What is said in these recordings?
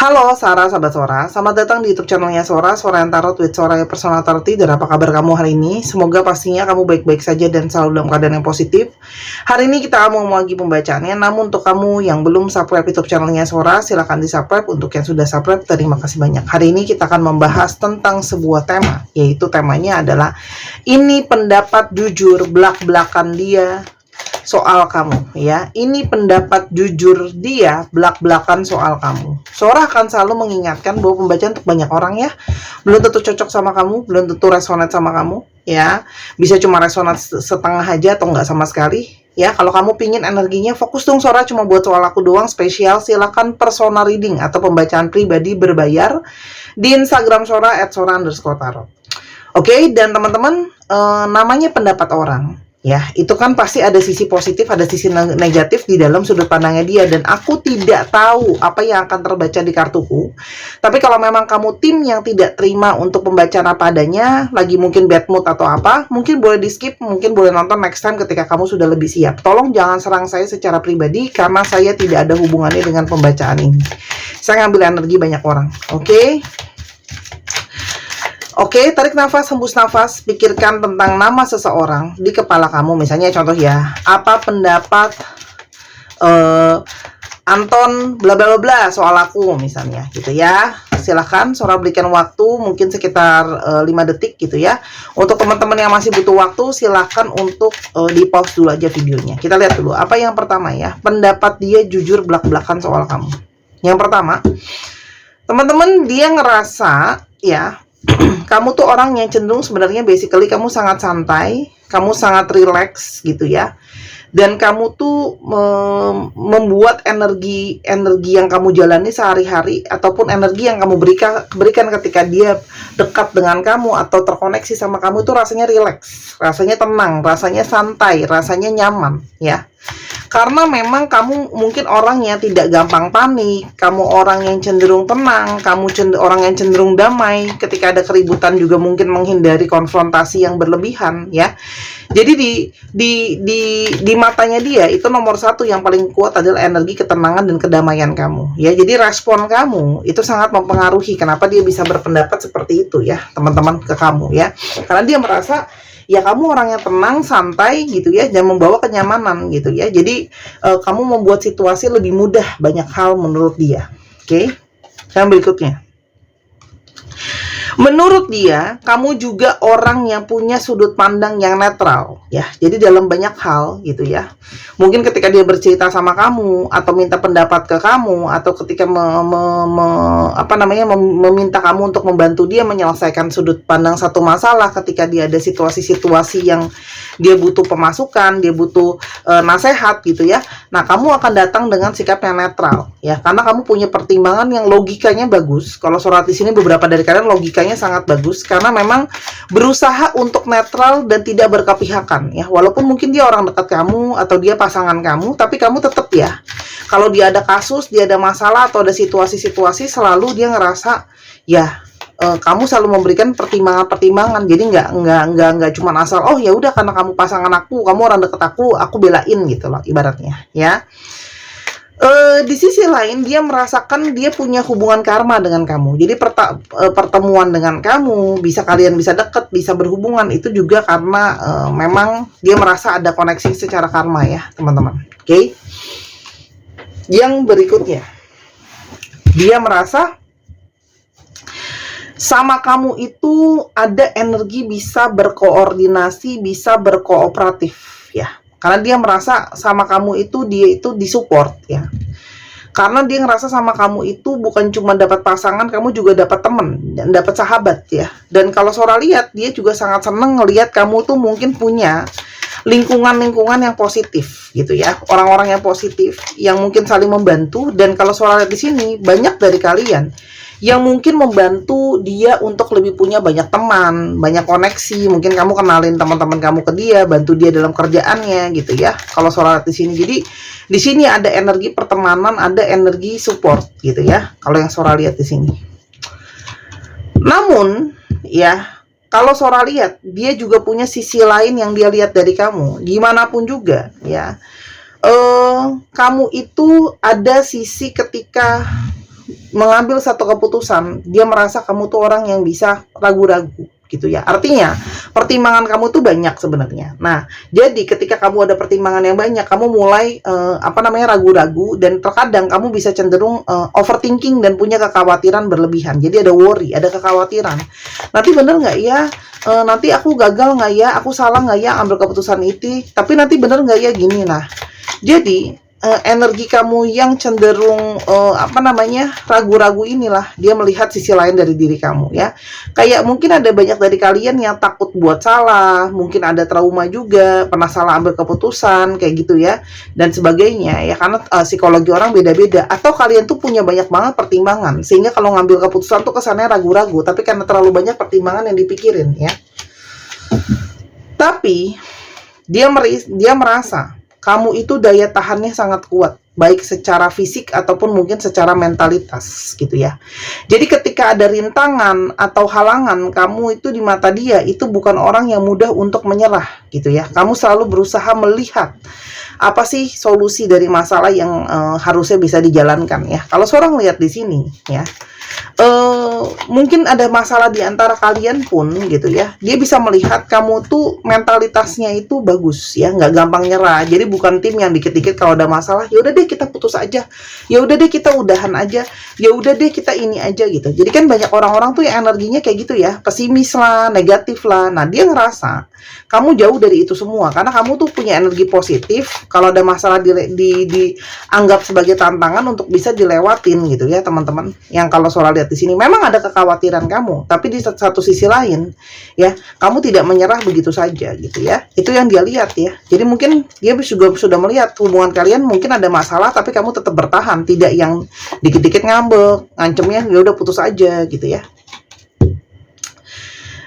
Halo Sarah, sahabat Sora. Selamat datang di YouTube channelnya Sora, Sora yang Tarot with Sora yang Personal Tarot Reader. Apa kabar kamu hari ini? Semoga pastinya kamu baik-baik saja dan selalu dalam keadaan yang positif. Hari ini kita mau lagi pembacaannya. Namun untuk kamu yang belum subscribe YouTube channelnya Sora, silahkan di-subscribe. Untuk yang sudah subscribe, terima kasih banyak. Hari ini kita akan membahas tentang sebuah tema, yaitu temanya adalah ini pendapat jujur belak-belakan dia soal kamu, ya. Ini pendapat jujur dia belak-belakan soal kamu. Sora akan selalu mengingatkan bahwa pembacaan untuk banyak orang, ya. Belum tentu cocok sama kamu, belum tentu resonate sama kamu, ya. Bisa cuma resonate setengah aja atau enggak sama sekali, ya. Kalau kamu pingin energinya fokus dong Sora cuma buat soal aku doang spesial, silakan personal reading atau pembacaan pribadi berbayar di Instagram Sora @sora_tarot. Oke, dan teman-teman, namanya pendapat orang, ya, itu kan pasti ada sisi positif, ada sisi negatif di dalam sudut pandangnya dia. Dan aku tidak tahu apa yang akan terbaca di kartuku. Tapi kalau memang kamu tim yang tidak terima untuk pembacaan apa adanya, lagi mungkin bad mood atau apa, mungkin boleh di skip, mungkin boleh nonton next time ketika kamu sudah lebih siap. Tolong jangan serang saya secara pribadi, karena saya tidak ada hubungannya dengan pembacaan ini. Saya ngambil energi banyak orang, oke? Oke, tarik nafas, hembus nafas, pikirkan tentang nama seseorang di kepala kamu. Misalnya contoh ya, apa pendapat Anton bla bla bla soal aku misalnya gitu ya. Silahkan Sora berikan waktu mungkin sekitar 5 detik gitu ya. Untuk teman-teman yang masih butuh waktu, silahkan untuk di pause dulu aja videonya. Kita lihat dulu apa yang pertama ya, pendapat dia jujur belak-belakan soal kamu. Yang pertama, teman-teman, dia ngerasa ya kamu tuh orang yang cenderung sebenarnya basically kamu sangat santai, kamu sangat relax gitu ya. Dan kamu tuh membuat energi yang kamu jalani sehari-hari ataupun energi yang kamu berikan ketika dia dekat dengan kamu atau terkoneksi sama kamu itu rasanya relax, rasanya tenang, rasanya santai, rasanya nyaman ya. Karena memang kamu mungkin orang yang tidak gampang panik, kamu orang yang cenderung tenang, kamu orang yang cenderung damai. Ketika ada keributan juga mungkin menghindari konfrontasi yang berlebihan ya. Jadi di matanya dia itu nomor satu yang paling kuat adalah energi ketenangan dan kedamaian kamu ya. Jadi respon kamu itu sangat mempengaruhi kenapa dia bisa berpendapat seperti itu ya teman-teman ke kamu ya. Karena dia merasa ya kamu orang yang tenang, santai gitu ya, dan membawa kenyamanan gitu ya. Jadi kamu membuat situasi lebih mudah banyak hal menurut dia. Oke. Yang berikutnya, menurut dia, kamu juga orang yang punya sudut pandang yang netral, ya. Jadi dalam banyak hal, gitu ya. Mungkin ketika dia bercerita sama kamu, atau minta pendapat ke kamu, atau ketika meminta kamu untuk membantu dia menyelesaikan sudut pandang satu masalah, ketika dia ada situasi-situasi yang dia butuh pemasukan, dia butuh nasihat, gitu ya. Nah, kamu akan datang dengan sikap yang netral, ya. Karena kamu punya pertimbangan yang logikanya bagus. Kalau surat di sini beberapa dari kalian logikanya sangat bagus karena memang berusaha untuk netral dan tidak berkepihakan ya. Walaupun mungkin dia orang dekat kamu atau dia pasangan kamu, tapi kamu tetap ya, kalau dia ada kasus, dia ada masalah atau ada situasi-situasi, selalu dia ngerasa ya kamu selalu memberikan pertimbangan-pertimbangan. Jadi nggak cuma asal oh ya udah karena kamu pasangan aku, kamu orang dekat aku belain gitu loh ibaratnya ya. Di sisi lain dia merasakan dia punya hubungan karma dengan kamu. Jadi pertemuan dengan kamu, kalian bisa dekat, bisa berhubungan itu juga karena memang dia merasa ada koneksi secara karma ya teman-teman. Oke. Yang berikutnya, dia merasa sama kamu itu ada energi bisa berkoordinasi, bisa berkooperatif ya. Karena dia merasa sama kamu itu dia itu disupport ya. Karena dia ngerasa sama kamu itu bukan cuma dapat pasangan, kamu juga dapat teman dan dapat sahabat ya. Dan kalau Sora lihat, dia juga sangat seneng ngelihat kamu tuh mungkin punya lingkungan-lingkungan yang positif gitu ya. Orang-orang yang positif yang mungkin saling membantu. Dan kalau Sora lihat di sini, banyak dari kalian yang mungkin membantu dia untuk lebih punya banyak teman, banyak koneksi. Mungkin kamu kenalin teman-teman kamu ke dia, bantu dia dalam kerjaannya gitu ya. Kalau Sora di sini, jadi di sini ada energi pertemanan, ada energi support gitu ya. Kalau yang Sora lihat di sini. Namun ya, kalau Sora lihat, dia juga punya sisi lain yang dia lihat dari kamu. Gimana pun juga ya. Kamu itu ada sisi ketika mengambil satu keputusan, dia merasa kamu tuh orang yang bisa ragu-ragu gitu ya. Artinya pertimbangan kamu tuh banyak sebenarnya. Nah, jadi ketika kamu ada pertimbangan yang banyak, kamu mulai ragu-ragu, dan terkadang kamu bisa cenderung overthinking dan punya kekhawatiran berlebihan. Jadi ada worry, ada kekhawatiran. Nanti bener nggak ya? Nanti aku gagal nggak ya? Aku salah nggak ya ambil keputusan itu? Tapi nanti bener nggak ya gini. Nah, jadi energi kamu yang cenderung ragu-ragu inilah dia melihat sisi lain dari diri kamu ya. Kayak mungkin ada banyak dari kalian yang takut buat salah, mungkin ada trauma juga, pernah salah ambil keputusan kayak gitu ya, dan sebagainya ya, karena psikologi orang beda-beda. Atau kalian tuh punya banyak banget pertimbangan sehingga kalau ngambil keputusan tuh kesannya ragu-ragu, tapi karena terlalu banyak pertimbangan yang dipikirin ya. Tapi dia merasa kamu itu daya tahannya sangat kuat, baik secara fisik ataupun mungkin secara mentalitas gitu ya. Jadi ketika ada rintangan atau halangan, kamu itu di mata dia itu bukan orang yang mudah untuk menyerah gitu ya. Kamu selalu berusaha melihat apa sih solusi dari masalah yang harusnya bisa dijalankan ya. Kalau seorang lihat di sini ya, mungkin ada masalah di antara kalian pun gitu ya, dia bisa melihat kamu tuh mentalitasnya itu bagus ya, nggak gampang nyerah. Jadi bukan tim yang dikit-dikit kalau ada masalah, ya udah deh kita putus aja, ya udah deh kita udahan aja, ya udah deh kita ini aja gitu. Jadi kan banyak orang-orang tuh yang energinya kayak gitu ya, pesimis lah, negatif lah. Nah, dia ngerasa kamu jauh dari itu semua karena kamu tuh punya energi positif. Kalau ada masalah dianggap sebagai tantangan untuk bisa dilewatin gitu ya, teman-teman. Yang kalau soal lihat di sini memang ada kekhawatiran kamu, tapi di satu sisi lain ya, kamu tidak menyerah begitu saja gitu ya. Itu yang dia lihat ya. Jadi mungkin dia juga sudah melihat hubungan kalian mungkin ada masalah, tapi kamu tetap bertahan, tidak yang dikit-dikit ngambek, ngancemnya ya udah putus aja gitu ya.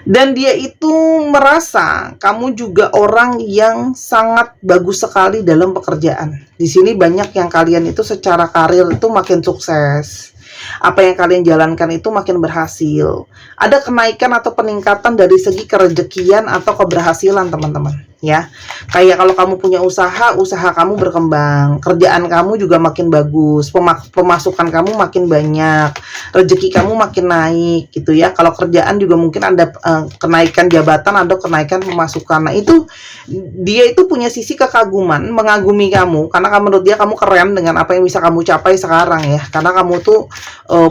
Dan dia itu merasa kamu juga orang yang sangat bagus sekali dalam pekerjaan. Di sini banyak yang kalian itu secara karir itu makin sukses. Apa yang kalian jalankan itu makin berhasil. Ada kenaikan atau peningkatan dari segi kerejekian atau keberhasilan, teman-teman. Ya, kayak kalau kamu punya usaha kamu berkembang, kerjaan kamu juga makin bagus, pemasukan kamu makin banyak, rezeki kamu makin naik gitu ya. Kalau kerjaan juga mungkin ada kenaikan jabatan atau kenaikan pemasukan. Nah, itu dia itu punya sisi kekaguman, mengagumi kamu karena menurut dia kamu keren dengan apa yang bisa kamu capai sekarang ya. Karena kamu tuh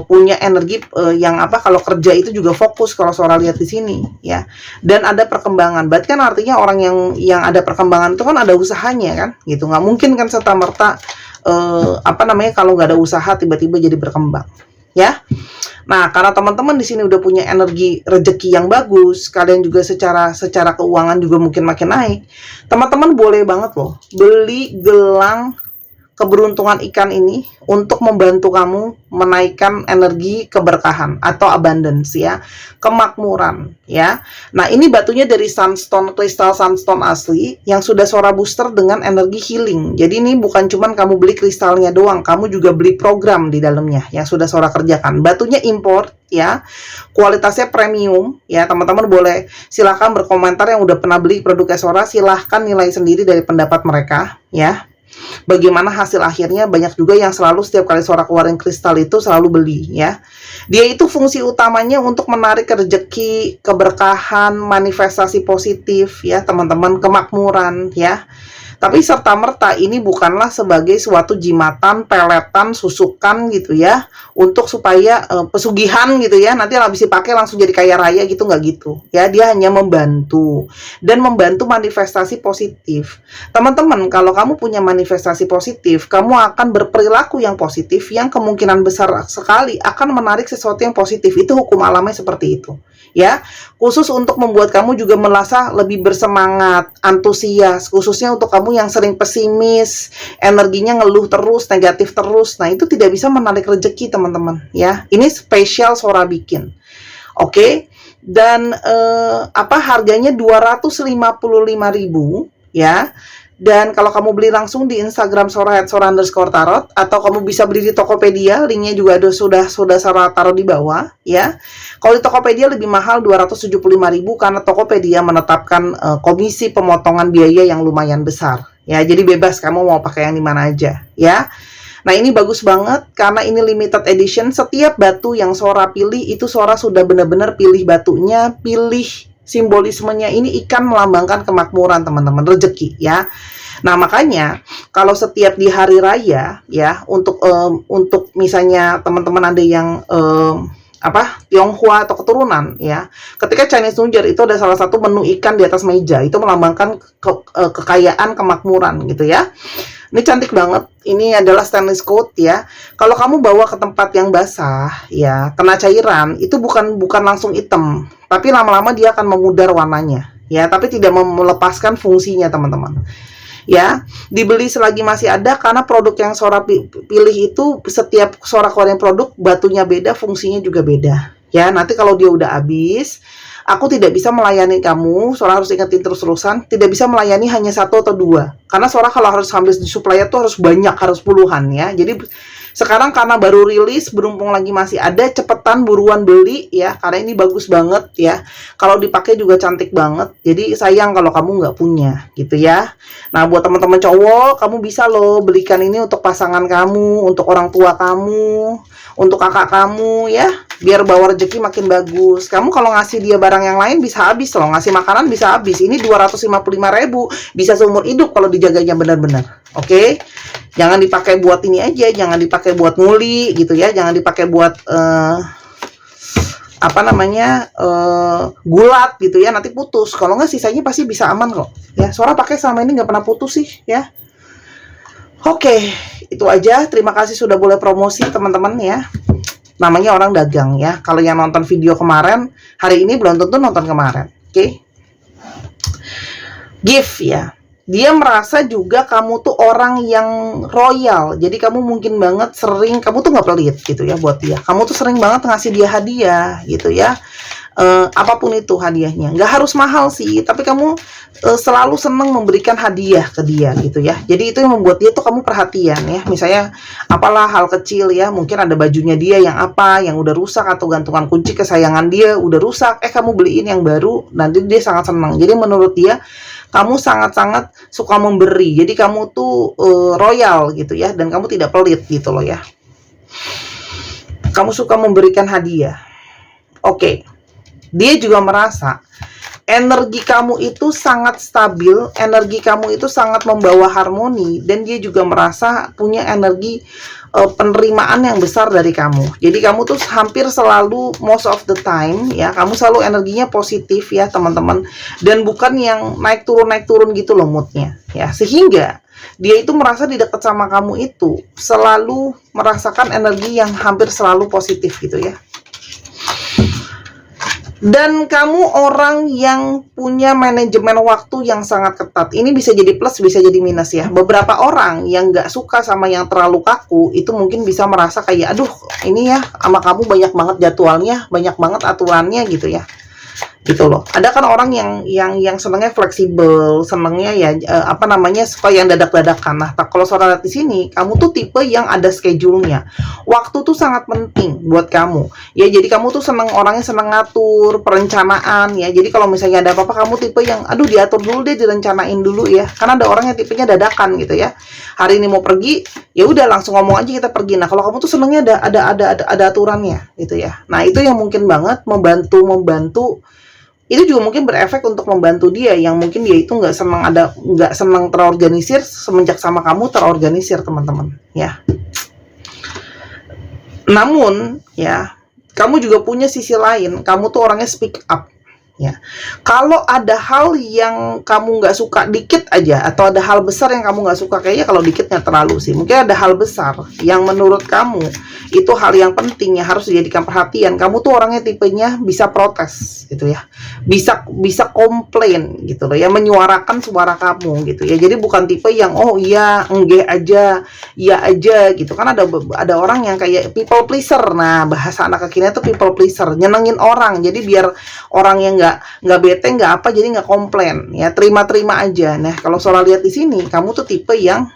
punya energi yang kalau kerja itu juga fokus, kalau seorang lihat di sini ya. Dan ada perkembangan. Berarti kan artinya orang yang ada perkembangan itu kan ada usahanya kan gitu. Nggak mungkin kan serta-merta kalau nggak ada usaha tiba-tiba jadi berkembang ya. Nah, karena teman-teman di sini udah punya energi rezeki yang bagus, kalian juga secara keuangan juga mungkin makin naik. Teman-teman boleh banget loh beli gelang keberuntungan ikan ini untuk membantu kamu menaikkan energi keberkahan atau abundance ya, kemakmuran ya. Nah, ini batunya dari sunstone, kristal sunstone asli yang sudah Sora booster dengan energi healing. Jadi ini bukan cuman kamu beli kristalnya doang, kamu juga beli program di dalamnya yang sudah Sora kerjakan. Batunya import ya, kualitasnya premium ya. Teman-teman boleh silahkan berkomentar yang udah pernah beli produknya Sora, silahkan nilai sendiri dari pendapat mereka ya. Bagaimana hasil akhirnya. Banyak juga yang selalu setiap kali Sora keluarin kristal itu selalu beli ya. Dia itu fungsi utamanya untuk menarik rezeki, keberkahan, manifestasi positif ya teman-teman, kemakmuran ya. Tapi serta-merta ini bukanlah sebagai suatu jimatan, peletan, susukan gitu ya, untuk supaya pesugihan gitu ya, nanti habis dipakai langsung jadi kaya raya gitu, nggak gitu ya. Dia hanya membantu dan membantu manifestasi positif. Teman-teman, kalau kamu punya manifestasi positif, kamu akan berperilaku yang positif, yang kemungkinan besar sekali akan menarik sesuatu yang positif. Itu hukum alamnya seperti itu ya. Khusus untuk membuat kamu juga merasa lebih bersemangat, antusias, khususnya untuk kamu yang sering pesimis, energinya ngeluh terus, negatif terus. Nah, itu tidak bisa menarik rezeki, teman-teman ya. Ini spesial Sora bikin. Oke. Dan harganya 255.000 ya. Dan kalau kamu beli langsung di Instagram Sora_Tarot, atau kamu bisa beli di Tokopedia, linknya juga sudah Sora taruh di bawah ya. Kalau di Tokopedia lebih mahal 275.000 karena Tokopedia menetapkan komisi pemotongan biaya yang lumayan besar ya. Jadi bebas kamu mau pakai yang di mana aja ya. Nah, ini bagus banget karena ini limited edition. Setiap batu yang Sora pilih itu Sora sudah benar-benar pilih batunya, pilih simbolismenya. Ini ikan melambangkan kemakmuran, teman-teman, rezeki ya. Nah, makanya kalau setiap di hari raya ya, untuk misalnya teman-teman ada yang Tionghoa atau keturunan ya. Ketika Chinese New Year itu ada salah satu menu ikan di atas meja, itu melambangkan kekayaan, kemakmuran gitu ya. Ini cantik banget. Ini adalah stainless coat ya. Kalau kamu bawa ke tempat yang basah ya, kena cairan, itu bukan langsung hitam, tapi lama-lama dia akan memudar warnanya ya, tapi tidak melepaskan fungsinya, teman-teman. Ya, dibeli selagi masih ada karena produk yang Sora pilih itu setiap Sora keluarin produk batunya beda, fungsinya juga beda. Ya, nanti kalau dia udah habis, aku tidak bisa melayani kamu. Sora harus ingetin terus-terusan, tidak bisa melayani hanya 1 atau 2. Karena Sora kalau harus ambil di supplier tuh harus banyak, harus puluhan ya. Jadi sekarang karena baru rilis, berhubung lagi masih ada, cepetan buruan beli ya, karena ini bagus banget ya. Kalau dipakai juga cantik banget. Jadi sayang kalau kamu nggak punya gitu ya. Nah, buat teman-teman cowok, kamu bisa loh belikan ini untuk pasangan kamu, untuk orang tua kamu, untuk kakak kamu ya, biar bawa rezeki makin bagus. Kamu kalau ngasih dia barang yang lain bisa habis loh, ngasih makanan bisa habis. Ini 255.000, bisa seumur hidup kalau dijaganya benar-benar. Oke? Jangan dipakai buat ini aja, jangan dipakai buat nguli gitu ya, jangan dipakai buat gulat gitu ya, nanti putus. Kalau nggak sisanya pasti bisa aman kok. Ya, Sora pakai selama ini nggak pernah putus sih ya. Oke, itu aja. Terima kasih sudah boleh promosi teman-teman ya. Namanya orang dagang ya. Kalau yang nonton video kemarin, hari ini belum tentu nonton kemarin. Oke. Gift ya. Dia merasa juga kamu tuh orang yang royal. Jadi kamu mungkin banget sering, kamu tuh nggak pelit gitu ya buat dia. Kamu tuh sering banget ngasih dia hadiah gitu ya. Apapun itu hadiahnya, nggak harus mahal sih, tapi kamu selalu seneng memberikan hadiah ke dia gitu ya. Jadi itu yang membuat dia tuh kamu perhatian ya. Misalnya apalah hal kecil ya, mungkin ada bajunya dia yang yang udah rusak, atau gantungan kunci kesayangan dia udah rusak, kamu beliin yang baru, nanti dia sangat senang. Jadi menurut dia kamu sangat-sangat suka memberi. Jadi kamu tuh royal gitu ya, dan kamu tidak pelit gitu loh ya. Kamu suka memberikan hadiah. Oke. Dia juga merasa energi kamu itu sangat stabil, energi kamu itu sangat membawa harmoni, dan dia juga merasa punya energi penerimaan yang besar dari kamu. Jadi kamu tuh hampir selalu, most of the time ya, kamu selalu energinya positif ya teman-teman, dan bukan yang naik turun gitu loh moodnya ya, sehingga dia itu merasa di dekat sama kamu itu selalu merasakan energi yang hampir selalu positif gitu ya. Dan kamu orang yang punya manajemen waktu yang sangat ketat. Ini bisa jadi plus, bisa jadi minus ya. Beberapa orang yang nggak suka sama yang terlalu kaku, itu mungkin bisa merasa kayak, aduh ini ya sama kamu banyak banget jadwalnya, banyak banget aturannya gitu ya. Gitu loh. Ada kan orang yang senangnya fleksibel, senangnya ya suka yang dadak-dadakan. Nah, kalau Sora lihat di sini, kamu tuh tipe yang ada schedule-nya. Waktu tuh sangat penting buat kamu. Ya, jadi kamu tuh orangnya senang ngatur, perencanaan ya. Jadi kalau misalnya ada apa-apa, kamu tipe yang aduh diatur dulu deh, direncanain dulu ya. Karena ada orang yang tipenya dadakan gitu ya. Hari ini mau pergi, ya udah langsung ngomong aja kita pergi. Nah, kalau kamu tuh senangnya ada aturannya gitu ya. Nah, itu yang mungkin banget membantu. Itu juga mungkin berefek untuk membantu dia yang mungkin dia itu nggak senang terorganisir. Semenjak sama kamu terorganisir teman-teman ya. Namun ya, kamu juga punya sisi lain, kamu tuh orangnya speak up ya. Kalau ada hal yang kamu nggak suka dikit aja, atau ada hal besar yang kamu nggak suka, kayaknya kalau dikitnya terlalu sih, mungkin ada hal besar yang menurut kamu itu hal yang penting yang harus dijadikan perhatian, kamu tuh orangnya tipenya bisa protes gitu ya, bisa komplain gitu loh ya, menyuarakan suara kamu gitu ya. Jadi bukan tipe yang oh iya enggak aja, iya aja gitu kan. Ada orang yang kayak people pleaser. Nah, bahasa anak kekinian tuh people pleaser, nyenengin orang, jadi biar orang yang nggak bete, nggak apa, jadi nggak komplain ya, terima aja. Nah, kalau Sora lihat di sini, kamu tuh tipe yang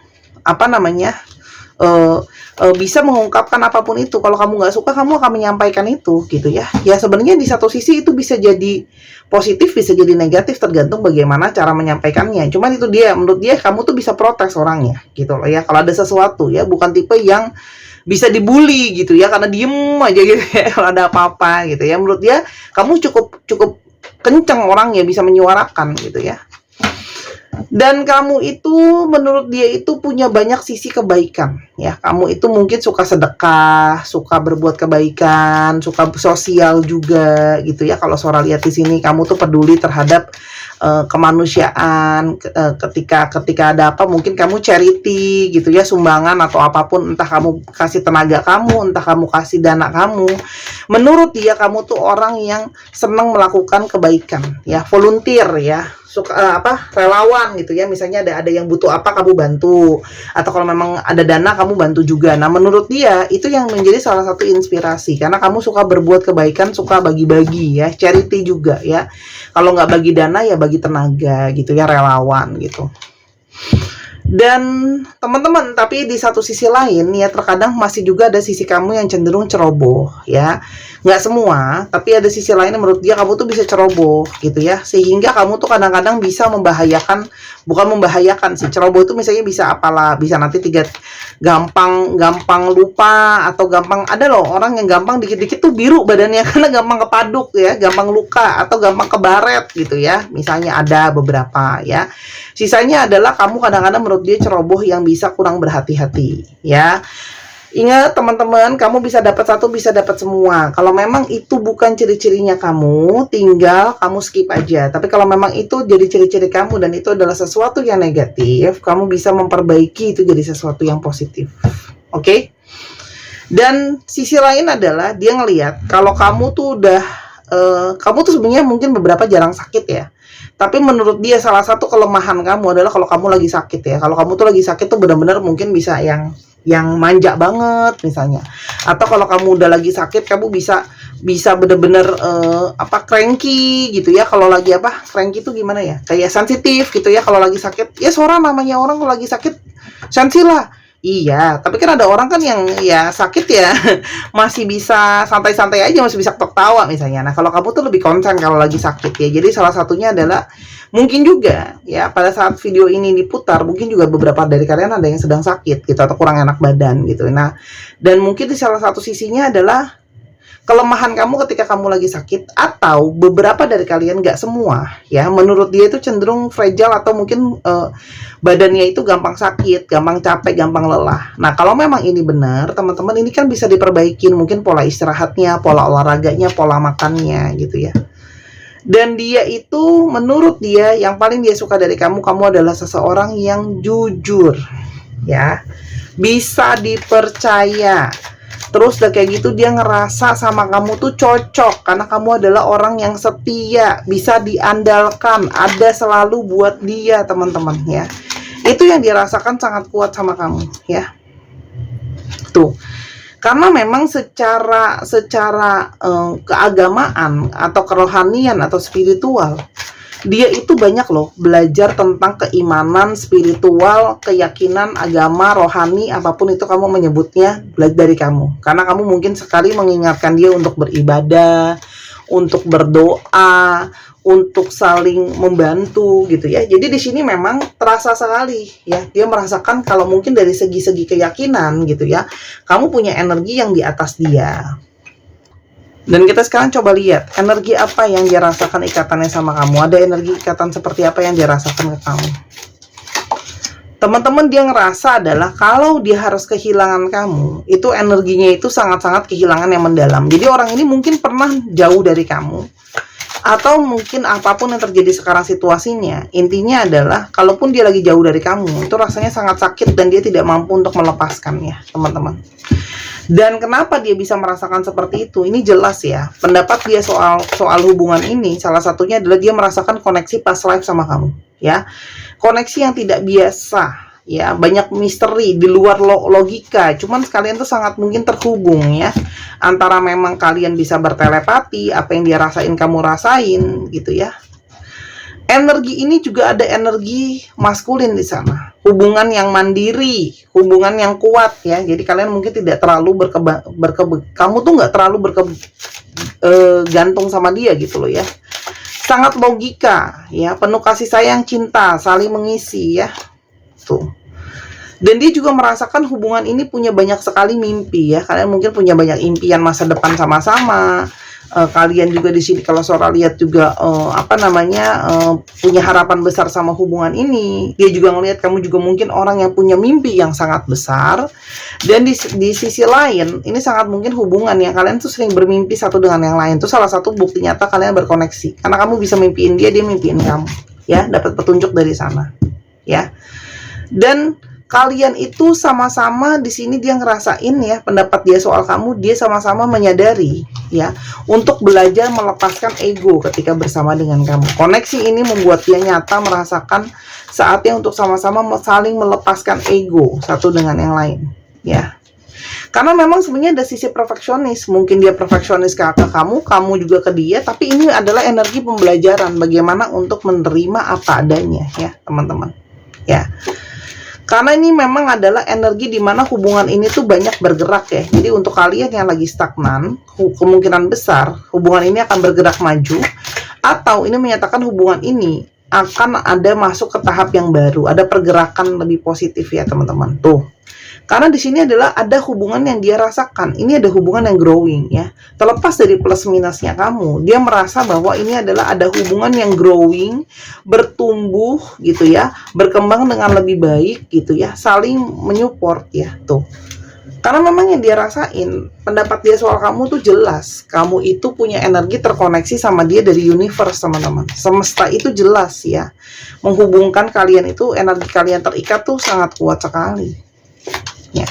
bisa mengungkapkan apapun itu. Kalau kamu nggak suka, kamu akan menyampaikan itu, gitu ya. Ya sebenarnya di satu sisi itu bisa jadi positif, bisa jadi negatif, tergantung bagaimana cara menyampaikannya. Cuman itu dia, menurut dia kamu tuh bisa protes orangnya, gitu loh ya. Kalau ada sesuatu ya, bukan tipe yang bisa dibully gitu ya, karena diem aja gitu ya kalau ada apa-apa gitu ya. Menurut dia kamu cukup kenceng orang ya, bisa menyuarakan gitu ya. Dan kamu itu menurut dia itu punya banyak sisi kebaikan ya. Kamu itu mungkin suka sedekah, suka berbuat kebaikan, suka sosial juga gitu ya. Kalau Sora lihat di sini kamu tuh peduli terhadap kemanusiaan. Ketika ada apa mungkin kamu charity gitu ya, sumbangan atau apapun, entah kamu kasih tenaga kamu, entah kamu kasih dana kamu. Menurut dia kamu tuh orang yang senang melakukan kebaikan ya, volunteer ya, suka relawan gitu ya. Misalnya ada yang butuh apa kamu bantu, atau kalau memang ada dana kamu bantu juga. Nah menurut dia itu yang menjadi salah satu inspirasi, karena kamu suka berbuat kebaikan, suka bagi-bagi ya, charity juga ya. Kalau nggak bagi dana ya bagi tenaga gitu ya, relawan gitu. Dan teman-teman, tapi di satu sisi lain ya, terkadang masih juga ada sisi kamu yang cenderung ceroboh ya. Nggak semua, tapi ada sisi lain yang menurut dia kamu tuh bisa ceroboh gitu ya, sehingga kamu tuh kadang-kadang bisa membahayakan, bukan membahayakan sih, ceroboh itu misalnya bisa apalah, bisa nanti gampang lupa, atau gampang, ada loh orang yang gampang dikit-dikit tuh biru badannya karena gampang kepaduk ya, gampang luka atau gampang kebaret gitu ya, misalnya ada beberapa ya. Sisanya adalah kamu kadang-kadang menurut dia ceroboh yang bisa kurang berhati-hati ya. Ingat teman-teman, kamu bisa dapat satu, bisa dapat semua. Kalau memang itu bukan ciri-cirinya kamu, tinggal kamu skip aja. Tapi kalau memang itu jadi ciri-ciri kamu dan itu adalah sesuatu yang negatif, kamu bisa memperbaiki itu jadi sesuatu yang positif. Oke? Dan sisi lain adalah dia ngelihat kalau kamu tuh udah kamu tuh sebenarnya mungkin beberapa jarang sakit ya. Tapi menurut dia salah satu kelemahan kamu adalah kalau kamu lagi sakit ya. Kalau kamu tuh lagi sakit tuh benar-benar mungkin bisa yang manja banget misalnya. Atau kalau kamu udah lagi sakit kamu bisa bener-bener cranky gitu ya. Kalau lagi cranky itu gimana ya, kayak sensitif gitu ya kalau lagi sakit ya. Seorang namanya orang kalau lagi sakit sensi lah. Iya, tapi kan ada orang kan yang ya sakit ya masih bisa santai-santai aja, masih bisa ketawa misalnya. Nah kalau kamu tuh lebih konsen kalau lagi sakit ya. Jadi salah satunya adalah mungkin juga ya, pada saat video ini diputar mungkin juga beberapa dari kalian ada yang sedang sakit gitu, atau kurang enak badan gitu. Nah dan mungkin di salah satu sisinya adalah kelemahan kamu ketika kamu lagi sakit, atau beberapa dari kalian, nggak semua ya, menurut dia itu cenderung fragile, atau mungkin badannya itu gampang sakit, gampang capek, gampang lelah. Nah kalau memang ini benar teman-teman, ini kan bisa diperbaikin, mungkin pola istirahatnya, pola olahraganya, pola makannya gitu ya. Dan dia itu menurut dia yang paling dia suka dari kamu adalah seseorang yang jujur ya, bisa dipercaya. Terus udah kayak gitu dia ngerasa sama kamu tuh cocok karena kamu adalah orang yang setia, bisa diandalkan, ada selalu buat dia teman-teman ya. Itu yang dia rasakan sangat kuat sama kamu ya. Tuh. Karena memang secara keagamaan atau kerohanian atau spiritual, dia itu banyak loh belajar tentang keimanan, spiritual, keyakinan, agama, rohani, apapun itu kamu menyebutnya, belajar dari kamu. Karena kamu mungkin sekali mengingatkan dia untuk beribadah, untuk berdoa, untuk saling membantu gitu ya. Jadi di sini memang terasa sekali ya, dia merasakan kalau mungkin dari segi-segi keyakinan gitu ya, kamu punya energi yang di atas dia. Dan kita sekarang coba lihat energi apa yang dia rasakan ikatannya sama kamu. Ada energi ikatan seperti apa yang dia rasakan ke kamu. Teman-teman, dia ngerasa adalah kalau dia harus kehilangan kamu, itu energinya itu sangat-sangat kehilangan yang mendalam. Jadi orang ini mungkin pernah jauh dari kamu, atau mungkin apapun yang terjadi sekarang situasinya, intinya adalah kalaupun dia lagi jauh dari kamu, itu rasanya sangat sakit dan dia tidak mampu untuk melepaskannya teman-teman. Dan kenapa dia bisa merasakan seperti itu? Ini jelas ya, pendapat dia soal hubungan ini, salah satunya adalah dia merasakan koneksi past life sama kamu ya. Koneksi yang tidak biasa ya, banyak misteri di luar logika, cuman kalian tuh sangat mungkin terhubung ya, antara memang kalian bisa bertelepati, apa yang dia rasain kamu rasain gitu ya. Energi ini juga ada energi maskulin di sana. Hubungan yang mandiri, hubungan yang kuat ya. Jadi kalian mungkin tidak terlalu kamu tuh nggak terlalu gantung sama dia gitu loh ya. Sangat logika ya, penuh kasih sayang, cinta, saling mengisi ya. Tuh. Dan dia juga merasakan hubungan ini punya banyak sekali mimpi ya. Kalian mungkin punya banyak impian masa depan sama-sama. Kalian juga di sini kalau Sora lihat juga punya harapan besar sama hubungan ini. Dia juga ngelihat kamu juga mungkin orang yang punya mimpi yang sangat besar. Dan di sisi lain ini sangat mungkin hubungan yang kalian tuh sering bermimpi satu dengan yang lain. Itu salah satu bukti nyata kalian berkoneksi. Karena kamu bisa mimpiin dia, dia mimpiin kamu. Ya, dapat petunjuk dari sana. Ya. Dan kalian itu sama-sama di sini dia ngerasain ya pendapat dia soal kamu, dia sama-sama menyadari ya untuk belajar melepaskan ego ketika bersama dengan kamu. Koneksi ini membuat dia nyata merasakan saatnya untuk sama-sama saling melepaskan ego satu dengan yang lain ya. Karena memang sebenarnya ada sisi perfeksionis, mungkin dia perfeksionis ke kamu, kamu juga ke dia, tapi ini adalah energi pembelajaran bagaimana untuk menerima apa adanya ya teman-teman ya. Karena ini memang adalah energi di mana hubungan ini tuh banyak bergerak ya. Jadi untuk kalian yang lagi stagnan, kemungkinan besar hubungan ini akan bergerak maju. Atau ini menyatakan hubungan ini akan ada masuk ke tahap yang baru. Ada pergerakan lebih positif ya teman-teman. Tuh. Karena di sini adalah ada hubungan yang dia rasakan. Ini ada hubungan yang growing ya. Terlepas dari plus minusnya kamu, dia merasa bahwa ini adalah ada hubungan yang growing, bertumbuh gitu ya, berkembang dengan lebih baik gitu ya, saling menyupport ya tuh. Karena memang yang dia rasain, pendapat dia soal kamu tuh jelas. Kamu itu punya energi terkoneksi sama dia dari universe teman-teman. Semesta itu jelas ya. Menghubungkan kalian itu, energi kalian terikat tuh sangat kuat sekali. Ya.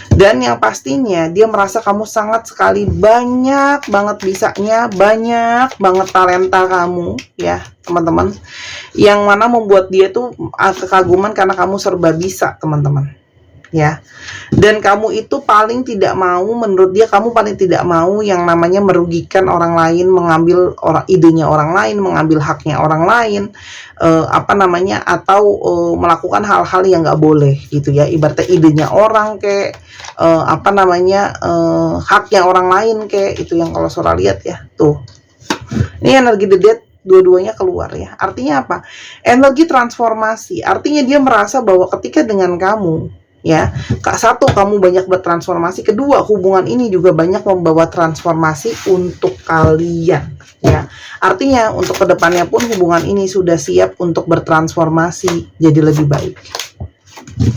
Dan yang pastinya dia merasa kamu sangat sekali banyak banget bisanya, banyak banget talenta kamu ya teman-teman, yang mana membuat dia tuh kekaguman karena kamu serba bisa teman-teman ya. Dan kamu itu paling tidak mau, menurut dia kamu paling tidak mau yang namanya merugikan orang lain, mengambil idenya orang lain, mengambil haknya orang lain, atau melakukan hal-hal yang nggak boleh gitu ya. Ibaratnya idenya orang kayak haknya orang lain kayak itu yang kalau Sora lihat ya tuh. Ini energi The Death dua-duanya keluar ya. Artinya apa? Energi transformasi. Artinya dia merasa bahwa ketika dengan kamu ya, satu, kamu banyak bertransformasi, kedua, hubungan ini juga banyak membawa transformasi untuk kalian ya. Artinya untuk kedepannya pun hubungan ini sudah siap untuk bertransformasi jadi lebih baik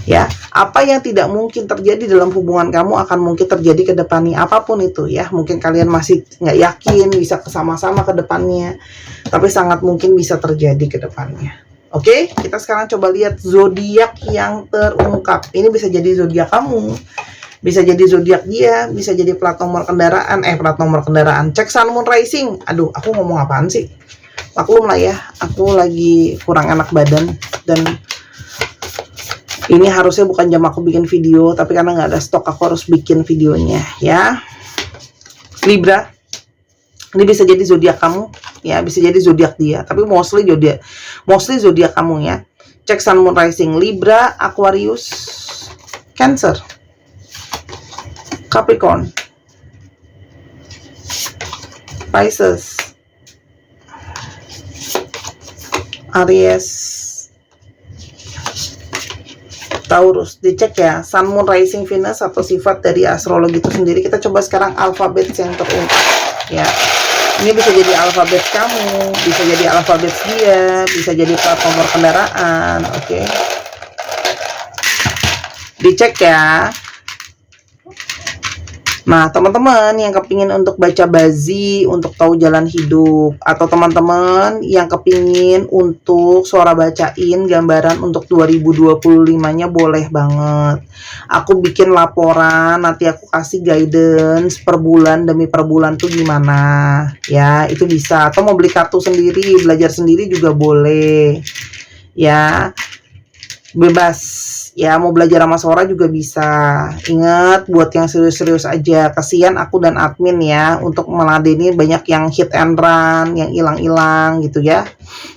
ya. Apa yang tidak mungkin terjadi dalam hubungan kamu akan mungkin terjadi ke depannya, apapun itu ya. Mungkin kalian masih nggak yakin bisa sama-sama ke depannya, tapi sangat mungkin bisa terjadi ke depannya. Oke, kita sekarang coba lihat zodiak yang terungkap. Ini bisa jadi zodiak kamu, bisa jadi zodiak dia, bisa jadi plat nomor kendaraan. Cek Sun Moon Rising. Aduh, aku ngomong apaan sih? Maklum lah ya, aku lagi kurang enak badan dan ini harusnya bukan jam aku bikin video, tapi karena nggak ada stok aku harus bikin videonya ya. Libra. Ini bisa jadi zodiak kamu, ya bisa jadi zodiak dia, tapi mostly zodiak kamu ya. Cek Sun Moon Rising Libra, Aquarius, Cancer, Capricorn, Pisces, Aries, Taurus. Dicek ya Sun Moon Rising Venus atau sifat dari astrologi itu sendiri. Kita coba sekarang alfabet yang terungkap ya. Ini bisa jadi alfabet kamu, bisa jadi alfabet dia, bisa jadi plat nomor kendaraan. Oke. Dicek ya. Nah, teman-teman yang kepingin untuk baca bazi, untuk tahu jalan hidup, atau teman-teman yang kepingin untuk Sora bacain gambaran untuk 2025-nya, boleh banget. Aku bikin laporan, nanti aku kasih guidance per bulan demi per bulan tuh gimana. Ya, itu bisa. Atau mau beli kartu sendiri, belajar sendiri juga boleh. Ya, bebas. Ya, mau belajar sama Sora juga bisa. Ingat, buat yang serius-serius aja. Kasihan aku dan admin ya, untuk meladeni banyak yang hit and run, yang hilang-hilang gitu ya.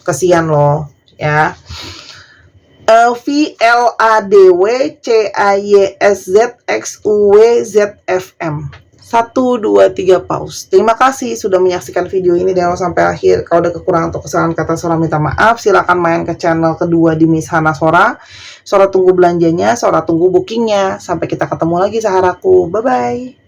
Kasihan loh, ya. VLADWCAYSZXUWZFM 1, 2, 3 pause. Terima kasih sudah menyaksikan video ini dengan sampai akhir. Kalau ada kekurangan atau kesalahan kata Sora minta maaf. Silahkan main ke channel kedua di Miss Hana Sora. Sora tunggu belanjanya, Sora tunggu bookingnya. Sampai kita ketemu lagi saharaku. Bye-bye.